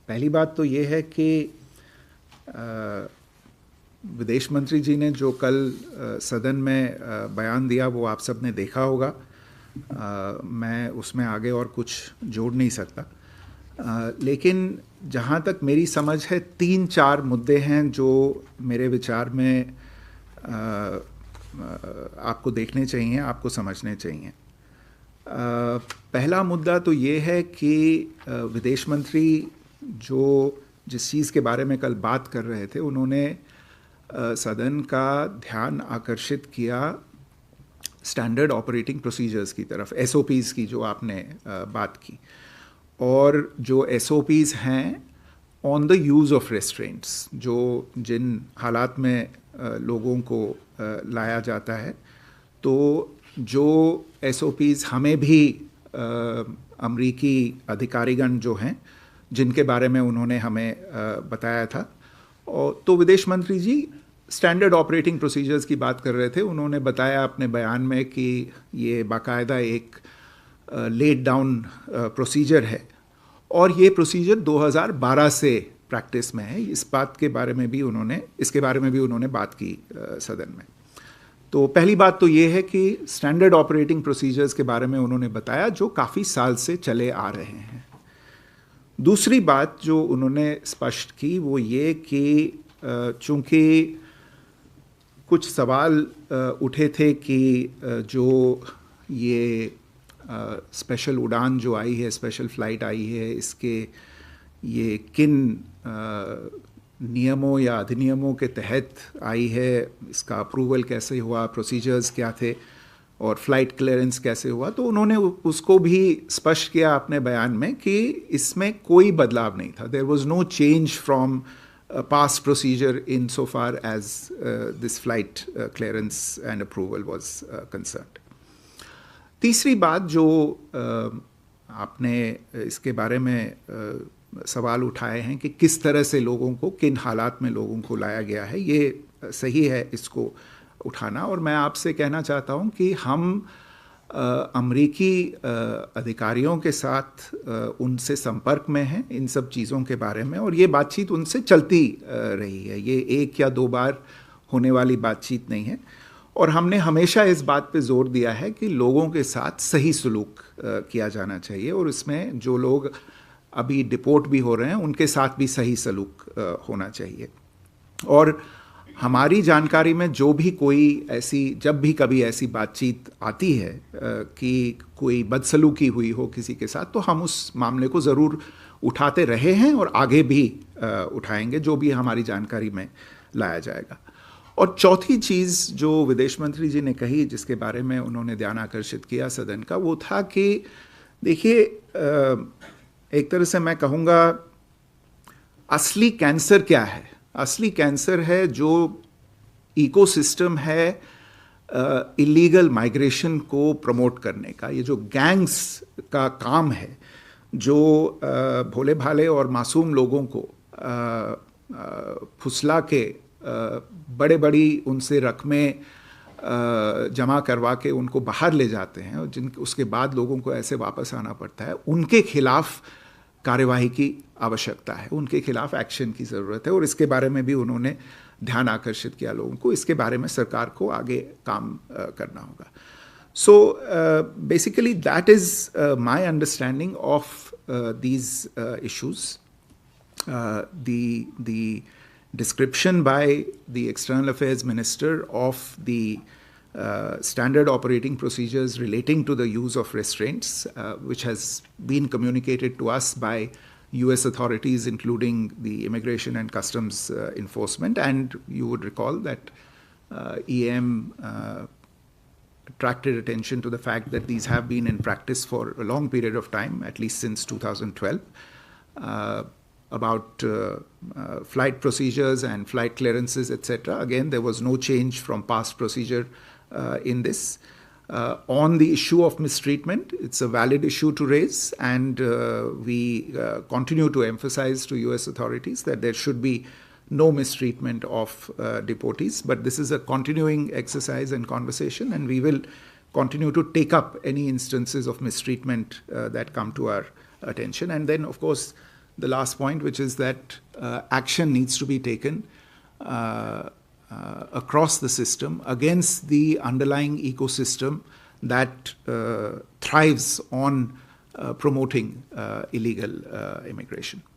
पहली बात तो ये है कि विदेश मंत्री जी ने जो कल सदन में बयान दिया वो आप सब ने देखा होगा। मैं उसमें आगे और कुछ जोड़ नहीं सकता, लेकिन जहाँ तक मेरी समझ है 3-4 मुद्दे हैं जो मेरे विचार में आपको देखने चाहिए, आपको समझने चाहिए। पहला मुद्दा तो ये है कि विदेश मंत्री जो जिस चीज़ के बारे में कल बात कर रहे थे, उन्होंने सदन का ध्यान आकर्षित किया स्टैंडर्ड ऑपरेटिंग प्रोसीजर्स की तरफ, एसओपीज़ की जो आपने बात की, और जो एसओपीज़ हैं ऑन द यूज़ ऑफ रेस्ट्रेंट्स, जो जिन हालात में लोगों को लाया जाता है, तो जो एसओपीज़ हमें भी अमरीकी अधिकारीगण जो हैं जिनके बारे में उन्होंने हमें बताया था, और तो विदेश मंत्री जी स्टैंडर्ड ऑपरेटिंग प्रोसीजर्स की बात कर रहे थे। उन्होंने बताया अपने बयान में कि ये बाकायदा एक लेड डाउन प्रोसीजर है और ये प्रोसीजर 2012 से प्रैक्टिस में है। इसके बारे में भी उन्होंने बात की सदन में। तो पहली बात तो ये है कि स्टैंडर्ड ऑपरेटिंग प्रोसीजर्स के बारे में उन्होंने बताया जो काफ़ी साल से चले आ रहे हैं। दूसरी बात जो उन्होंने स्पष्ट की वो ये कि चूँकि कुछ सवाल उठे थे कि जो ये स्पेशल उड़ान जो आई है, स्पेशल फ़्लाइट आई है, इसके ये किन नियमों या अधिनियमों के तहत आई है, इसका अप्रूवल कैसे हुआ, प्रोसीजर्स क्या थे और फ्लाइट क्लियरेंस कैसे हुआ, तो उन्होंने उसको भी स्पष्ट किया अपने बयान में कि इसमें कोई बदलाव नहीं था। There was no change from past procedure in so far as this flight clearance and approval was concerned. तीसरी बात जो आपने इसके बारे में सवाल उठाए हैं कि किस तरह से लोगों को, किन हालात में लोगों को लाया गया है, ये सही है इसको उठाना। और मैं आपसे कहना चाहता हूँ कि हम अमरीकी अधिकारियों के साथ उनसे संपर्क में हैं इन सब चीज़ों के बारे में, और ये बातचीत उनसे चलती रही है। ये 1 या 2 बार होने वाली बातचीत नहीं है, और हमने हमेशा इस बात पे जोर दिया है कि लोगों के साथ सही सलूक किया जाना चाहिए, और इसमें जो लोग अभी डिपोर्ट भी हो रहे हैं उनके साथ भी सही सलूक होना चाहिए। और हमारी जानकारी में जो भी जब भी कभी ऐसी बातचीत आती है कि कोई बदसलूकी हुई हो किसी के साथ, तो हम उस मामले को ज़रूर उठाते रहे हैं और आगे भी उठाएंगे, जो भी हमारी जानकारी में लाया जाएगा। और चौथी चीज़ जो विदेश मंत्री जी ने कही, जिसके बारे में उन्होंने ध्यान आकर्षित किया सदन का, वो था कि देखिए, एक तरह से मैं कहूँगा असली कैंसर क्या है? असली कैंसर है जो इकोसिस्टम है इलीगल माइग्रेशन को प्रमोट करने का। ये जो गैंग्स का काम है, जो भोले भाले और मासूम लोगों को फुसला के बड़ी उनसे रकमें जमा करवा के उनको बाहर ले जाते हैं, और उसके बाद लोगों को ऐसे वापस आना पड़ता है, उनके खिलाफ कार्यवाही की आवश्यकता है, उनके खिलाफ एक्शन की ज़रूरत है। और इसके बारे में भी उन्होंने ध्यान आकर्षित किया लोगों को। इसके बारे में सरकार को आगे काम करना होगा। So basically that is my understanding of these issues. the description by the External Affairs Minister of the standard operating procedures relating to the use of restraints, which has been communicated to us by US authorities, including the Immigration and Customs Enforcement. And you would recall that EM attracted attention to the fact that these have been in practice for a long period of time, at least since 2012. About flight procedures and flight clearances, etc. Again, there was no change from past procedure in this. On the issue of mistreatment, it's a valid issue to raise, and we continue to emphasize to US authorities that there should be no mistreatment of deportees. But this is a continuing exercise and conversation, and we will continue to take up any instances of mistreatment that come to our attention. And then, of course, the last point, which is that action needs to be taken across the system against the underlying ecosystem that thrives on promoting illegal immigration.